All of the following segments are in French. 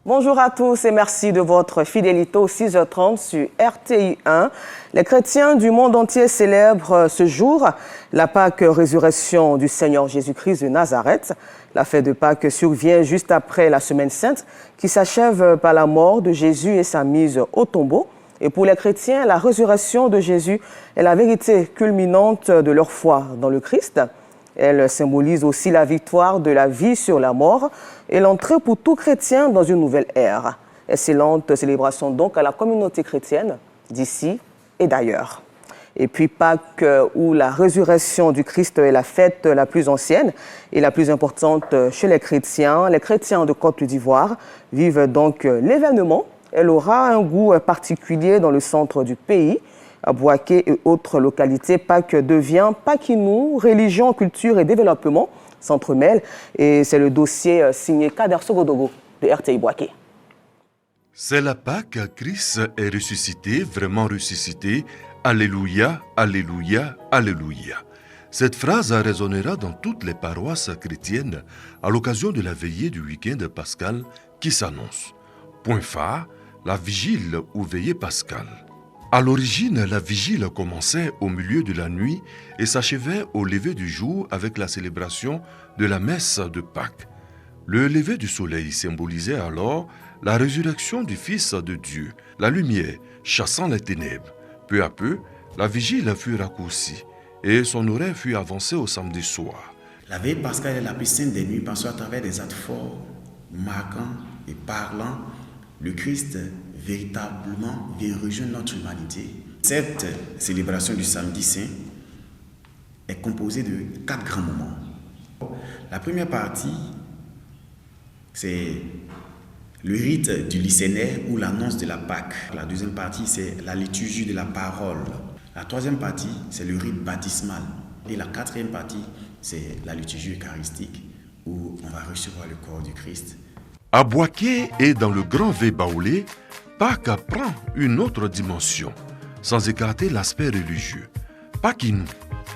Bonjour à tous et merci de votre fidélité au 6h30 sur RTI 1. Les chrétiens du monde entier célèbrent ce jour la Pâque résurrection du Seigneur Jésus-Christ de Nazareth. La fête de Pâques survient juste après la Semaine Sainte qui s'achève par la mort de Jésus et sa mise au tombeau. Et pour les chrétiens, la résurrection de Jésus est la vérité culminante de leur foi dans le Christ. Elle symbolise aussi la victoire de la vie sur la mort et l'entrée pour tout chrétien dans une nouvelle ère. Excellente célébration donc à la communauté chrétienne d'ici et d'ailleurs. Et puis Pâques, où la résurrection du Christ est la fête la plus ancienne et la plus importante chez les chrétiens. Les chrétiens de Côte d'Ivoire vivent donc l'événement. Elle aura un goût particulier dans le centre du pays. À Bouaké et autres localités, Pâques devient Pakinou, religion, culture et développement s'entremêlent. Et c'est le dossier signé Kader Sogodogo de RTI Bouaké. C'est la Pâque, Christ est ressuscité, vraiment ressuscité. Alléluia, Alléluia, Alléluia. Cette phrase résonnera dans toutes les paroisses chrétiennes à l'occasion de la veillée du week-end pascal qui s'annonce. Point phare, la vigile ou veillée pascale. À l'origine, la vigile commençait au milieu de la nuit et s'achevait au lever du jour avec la célébration de la messe de Pâques. Le lever du soleil symbolisait alors la résurrection du Fils de Dieu, la lumière chassant les ténèbres. Peu à peu, la vigile fut raccourcie et son horaire fut avancé au samedi soir. La veille pascale est la plus sainte des nuits parce qu'à travers des actes forts, marquants et parlants, le Christ véritablement vient rejoindre notre humanité. Cette célébration du samedi saint est composée de 4 grands moments. La première partie, c'est le rite du lycénaire ou l'annonce de la Pâque. La deuxième partie, c'est la liturgie de la parole. La troisième partie, c'est le rite baptismal. Et la quatrième partie, c'est la liturgie eucharistique où on va recevoir le corps du Christ. À Bouaké et dans le Grand V Baoulé, Pâques prend une autre dimension, sans écarter l'aspect religieux. Pakinou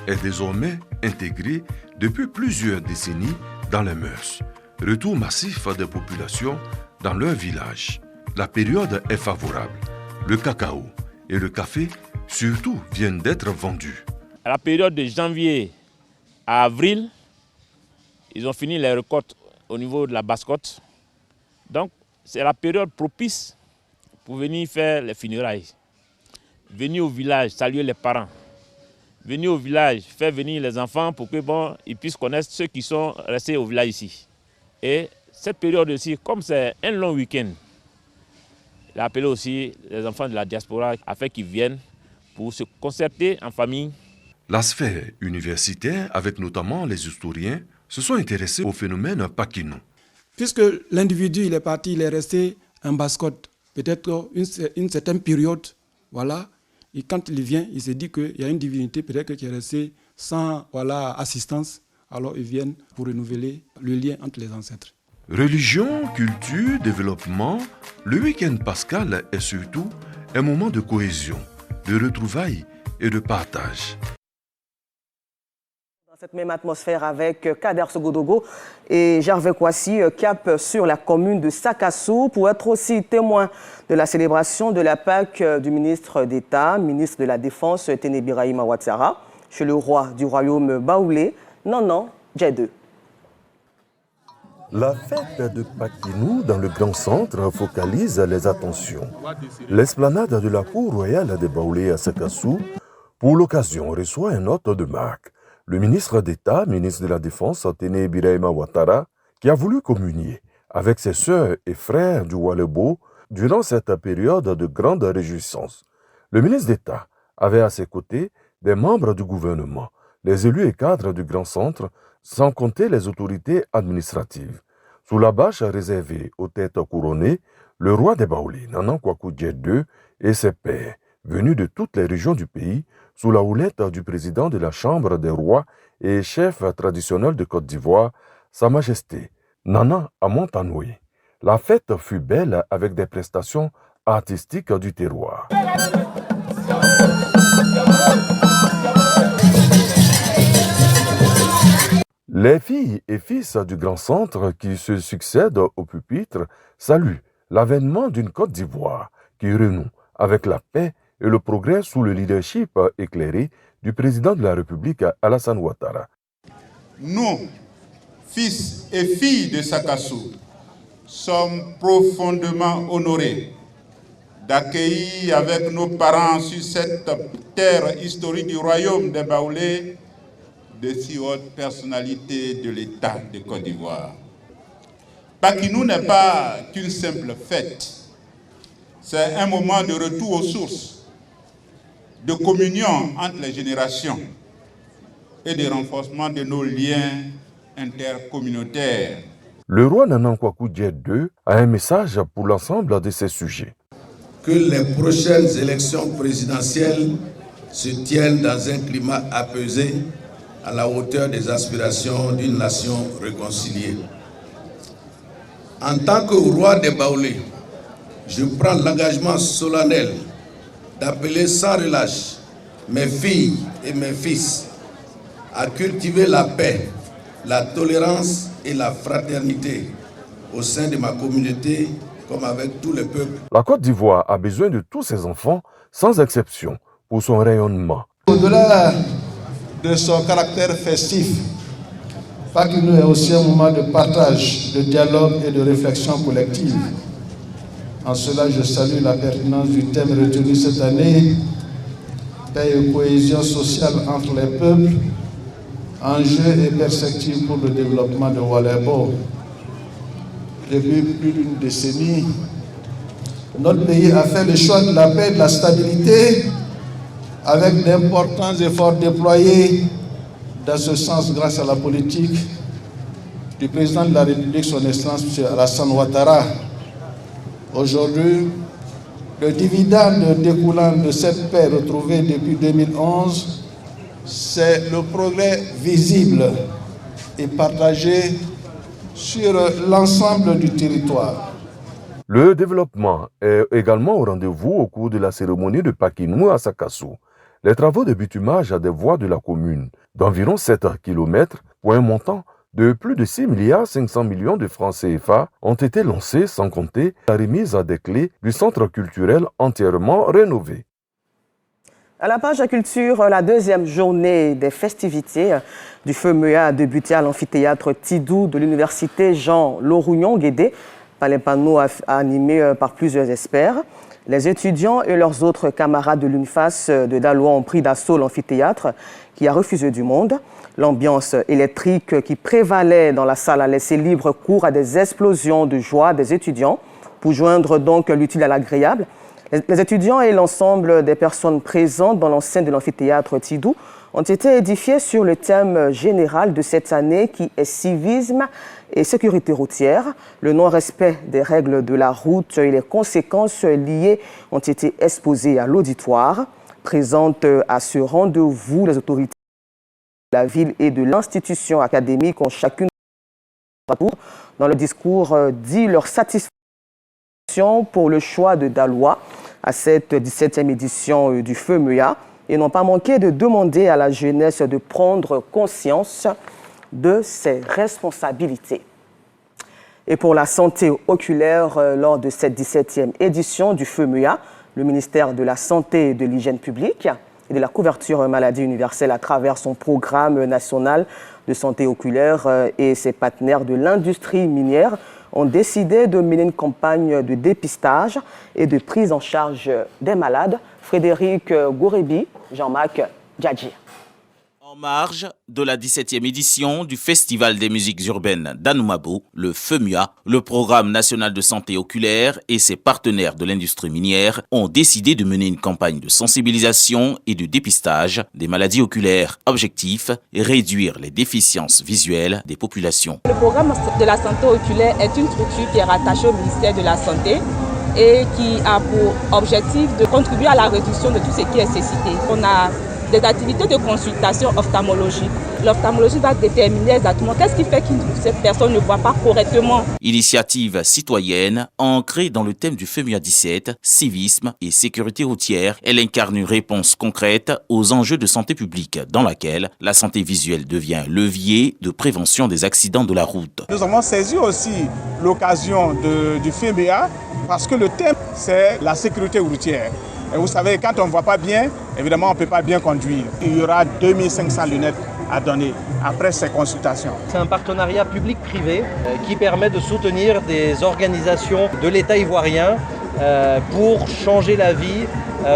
est désormais intégré depuis plusieurs décennies dans les mœurs. Retour massif des populations dans leur village. La période est favorable. Le cacao et le café, surtout, viennent d'être vendus. À la période de janvier à avril, ils ont fini les récoltes au niveau de la Basse-Côte. Donc, c'est la période propice pour venir faire les funérailles. Venir au village, saluer les parents. Venir au village, faire venir les enfants pour qu'ils puissent connaître ceux qui sont restés au village ici. Et cette période aussi, comme c'est un long week-end, il a appelé aussi les enfants de la diaspora afin qu'ils viennent pour se concerter en famille. La sphère universitaire, avec notamment les historiens, se sont intéressés au phénomène Pakinou. Puisque l'individu il est parti, il est resté en Basse-Côte, peut-être une certaine période, voilà. Et quand il vient, il se dit qu'il y a une divinité peut-être qui est restée sans assistance. Alors ils viennent pour renouveler le lien entre les ancêtres. Religion, culture, développement, le week-end pascal est surtout un moment de cohésion, de retrouvailles et de partage. Cette même atmosphère avec Kader Sogodogo et Gervais Kouassi, cap sur la commune de Sakassou pour être aussi témoin de la célébration de la Pâque du ministre d'État, ministre de la Défense, Ténébiraïma Ouattara, chez le roi du royaume Baoulé, Nanan Djedeu. La fête de Pakinou dans le grand centre focalise les attentions. L'esplanade de la cour royale des Baoulés à Sakassou, pour l'occasion, reçoit un hôte de marque. Le ministre d'État, ministre de la Défense, Ténébiraïma Ouattara, qui a voulu communier avec ses sœurs et frères du Oualebo durant cette période de grande réjouissance. Le ministre d'État avait à ses côtés des membres du gouvernement, les élus et cadres du grand centre, sans compter les autorités administratives. Sous la bâche réservée aux têtes couronnées, le roi des Baoulés, Nanan Kwaku Djedeu, et ses pairs, venus de toutes les régions du pays, sous la houlette du président de la Chambre des rois et chef traditionnel de Côte d'Ivoire, Sa Majesté Nana Amontanoué. La fête fut belle avec des prestations artistiques du terroir. Les filles et fils du grand centre qui se succèdent au pupitre saluent l'avènement d'une Côte d'Ivoire qui renoue avec la paix et le progrès sous le leadership éclairé du président de la République Alassane Ouattara. Nous, fils et filles de Sakassou, sommes profondément honorés d'accueillir avec nos parents sur cette terre historique du royaume des Baoulés de si hautes personnalités de l'État de Côte d'Ivoire. Pakinou n'est pas qu'une simple fête, c'est un moment de retour aux sources, de communion entre les générations et de renforcement de nos liens intercommunautaires. Le roi Nana Kwaku Dié II a un message pour l'ensemble de ces sujets. Que les prochaines élections présidentielles se tiennent dans un climat apaisé à la hauteur des aspirations d'une nation réconciliée. En tant que roi des Baoulés, je prends l'engagement solennel d'appeler sans relâche mes filles et mes fils à cultiver la paix, la tolérance et la fraternité au sein de ma communauté comme avec tous les peuples. La Côte d'Ivoire a besoin de tous ses enfants, sans exception, pour son rayonnement. Au-delà de son caractère festif, Pakinou est aussi un moment de partage, de dialogue et de réflexion collective. En cela, je salue la pertinence du thème retenu cette année, paix et cohésion sociale entre les peuples, enjeux et perspectives pour le développement de Oualébo. Depuis plus d'une décennie, notre pays a fait le choix de la paix et de la stabilité avec d'importants efforts déployés dans ce sens grâce à la politique du président de la République, son Excellence M. Alassane Ouattara. Aujourd'hui, le dividende découlant de cette paix retrouvée depuis 2011, c'est le progrès visible et partagé sur l'ensemble du territoire. Le développement est également au rendez-vous au cours de la cérémonie de Pakinou à Sakassou. Les travaux de bitumage des voies de la commune d'environ 7 km pour un montant de plus de 6,5 milliards de francs CFA ont été lancés, sans compter la remise des clés du centre culturel entièrement rénové. À la page culture, la deuxième journée des festivités du FEMEA a débuté à l'amphithéâtre Tidou de l'université Jean Larouignon-Guédé, par les panneaux animés par plusieurs experts. Les étudiants et leurs autres camarades de l'UNFAS de Daloa ont pris d'assaut l'amphithéâtre qui a refusé du monde. L'ambiance électrique qui prévalait dans la salle a laissé libre cours à des explosions de joie des étudiants pour joindre donc l'utile à l'agréable. Les étudiants et l'ensemble des personnes présentes dans l'enceinte de l'amphithéâtre Tidou ont été édifiés sur le thème général de cette année qui est civisme et sécurité routière. Le non-respect des règles de la route et les conséquences liées ont été exposées à l'auditoire. Présentes à ce rendez-vous, les autorités de la ville et de l'institution académique ont chacune dans le discours dit leur satisfaction pour le choix de Daloa à cette 17e édition du FEMEA et n'ont pas manqué de demander à la jeunesse de prendre conscience de ses responsabilités. Et pour la santé oculaire, lors de cette 17e édition du FEMEA, le ministère de la Santé et de l'Hygiène publique et de la couverture maladie universelle à travers son programme national de santé oculaire et ses partenaires de l'industrie minière ont décidé de mener une campagne de dépistage et de prise en charge des malades. Frédéric Gourebi, Jean-Marc Djadji. En marge de la 17e édition du Festival des musiques urbaines d'Anoumabo, le FEMUA, le Programme national de santé oculaire et ses partenaires de l'industrie minière ont décidé de mener une campagne de sensibilisation et de dépistage des maladies oculaires. Objectif, réduire les déficiences visuelles des populations. Le Programme de la santé oculaire est une structure qui est rattachée au ministère de la Santé et qui a pour objectif de contribuer à la réduction de tout ce qui est cécité. On a des activités de consultation ophtalmologique. L'ophtalmologie va déterminer exactement qu'est-ce qui fait que cette personne ne voit pas correctement. Initiative citoyenne ancrée dans le thème du FEMUA 17, civisme et sécurité routière. Elle incarne une réponse concrète aux enjeux de santé publique dans laquelle la santé visuelle devient un levier de prévention des accidents de la route. Nous avons saisi aussi l'occasion du FEMEA Parce que le thème, c'est la sécurité routière. Et vous savez, quand on ne voit pas bien, évidemment, on ne peut pas bien conduire. Il y aura 2500 lunettes à donner après ces consultations. C'est un partenariat public-privé qui permet de soutenir des organisations de l'État ivoirien pour changer la vie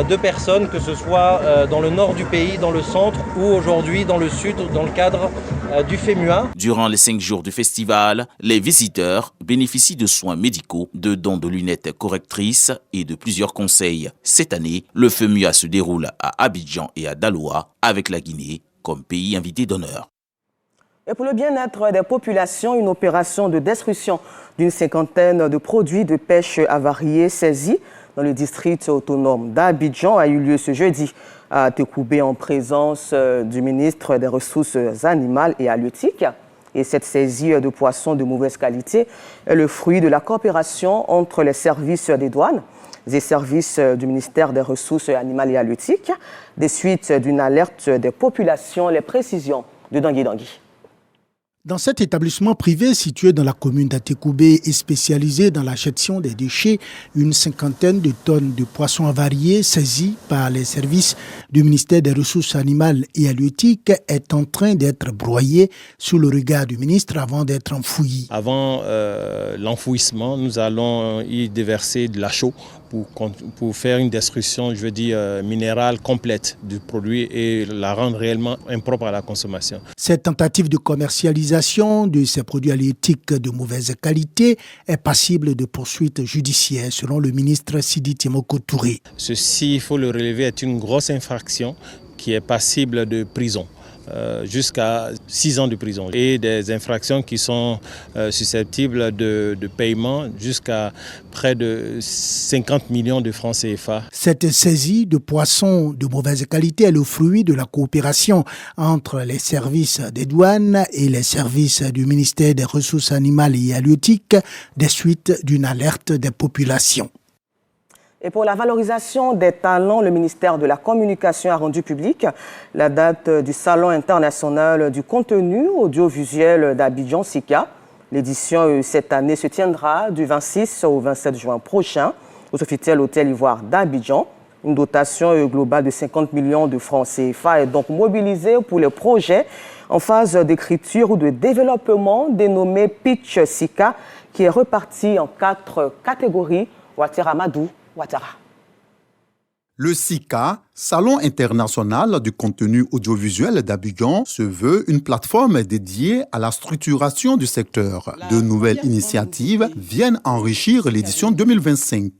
de personnes, que ce soit dans le nord du pays, dans le centre ou aujourd'hui dans le sud, dans le cadre du FEMUA. Durant les 5 jours du festival, les visiteurs bénéficient de soins médicaux, de dons de lunettes correctrices et de plusieurs conseils. Cette année, le FEMUA se déroule à Abidjan et à Daloa, avec la Guinée comme pays invité d'honneur. Et pour le bien-être des populations, une opération de destruction d'une cinquantaine de produits de pêche avariés saisis dans le district autonome d'Abidjan a eu lieu ce jeudi à Tekoubé en présence du ministre des Ressources animales et halieutiques. Et cette saisie de poissons de mauvaise qualité est le fruit de la coopération entre les services des douanes et services du ministère des Ressources animales et halieutiques, des suites d'une alerte des populations. Les précisions de Dangui Dangui. Dans cet établissement privé situé dans la commune d'Atekoubé et spécialisé dans la gestion des déchets, une cinquantaine de tonnes de poissons avariés saisis par les services du ministère des Ressources animales et halieutiques est en train d'être broyée sous le regard du ministre avant d'être enfouillie. Avant l'enfouissement, nous allons y déverser de la chaux pour faire une destruction, je veux dire, minérale complète du produit et la rendre réellement impropre à la consommation. Cette tentative de commercialisation de ces produits halieutiques de mauvaise qualité est passible de poursuites judiciaires, selon le ministre Sidi Timoko Touré. Ceci, il faut le relever, est une grosse infraction qui est passible de prison. Jusqu'à 6 ans de prison et des infractions qui sont susceptibles de paiement jusqu'à près de 50 millions de francs CFA. Cette saisie de poissons de mauvaise qualité est le fruit de la coopération entre les services des douanes et les services du ministère des Ressources animales et halieutiques des suites d'une alerte des populations. Et pour la valorisation des talents, le ministère de la Communication a rendu public la date du Salon international du contenu audiovisuel d'Abidjan SICA. L'édition cette année se tiendra du 26 au 27 juin prochain au Sofitel Hôtel Ivoire d'Abidjan. Une dotation globale de 50 millions de francs CFA est donc mobilisée pour les projets en phase d'écriture ou de développement dénommé Pitch SICA, qui est reparti en 4 catégories. Ouattara Madou. Ouattara. Le SICA, Salon international du contenu audiovisuel d'Abidjan, se veut une plateforme dédiée à la structuration du secteur. De nouvelles initiatives viennent enrichir l'édition 2025.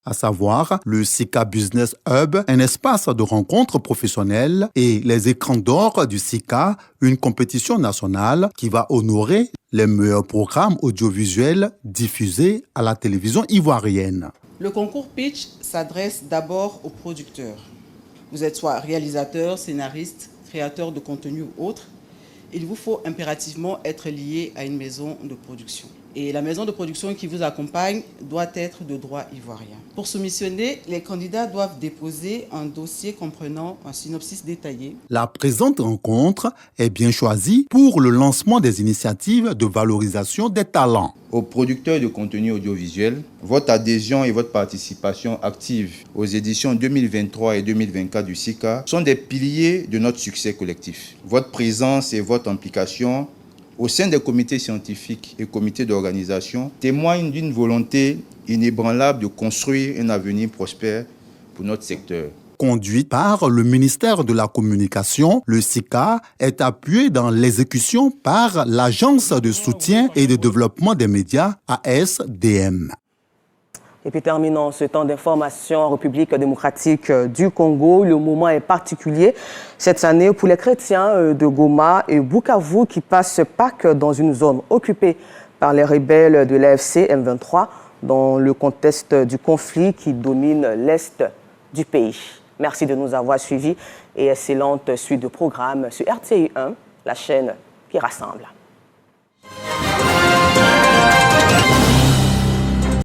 À savoir le SICA Business Hub, un espace de rencontres professionnelles, et les écrans d'or du SICA, une compétition nationale qui va honorer les meilleurs programmes audiovisuels diffusés à la télévision ivoirienne. Le concours Pitch s'adresse d'abord aux producteurs. Vous êtes soit réalisateur, scénariste, créateur de contenu ou autre. Il vous faut impérativement être lié à une maison de production. Et la maison de production qui vous accompagne doit être de droit ivoirien. Pour soumissionner, les candidats doivent déposer un dossier comprenant un synopsis détaillé. La présente rencontre est bien choisie pour le lancement des initiatives de valorisation des talents. Aux producteurs de contenu audiovisuel, votre adhésion et votre participation active aux éditions 2023 et 2024 du SICA sont des piliers de notre succès collectif. Votre présence et votre implication au sein des comités scientifiques et comités d'organisation témoignent d'une volonté inébranlable de construire un avenir prospère pour notre secteur. Conduit par le ministère de la Communication, le SICA est appuyé dans l'exécution par l'Agence de soutien et de développement des médias, ASDM. Et puis terminons ce temps d'information en République démocratique du Congo. Le moment est particulier cette année pour les chrétiens de Goma et Bukavu qui passent Pâques dans une zone occupée par les rebelles de l'AFC M23 dans le contexte du conflit qui domine l'Est du pays. Merci de nous avoir suivis et excellente suite de programmes sur RTI 1, la chaîne qui rassemble.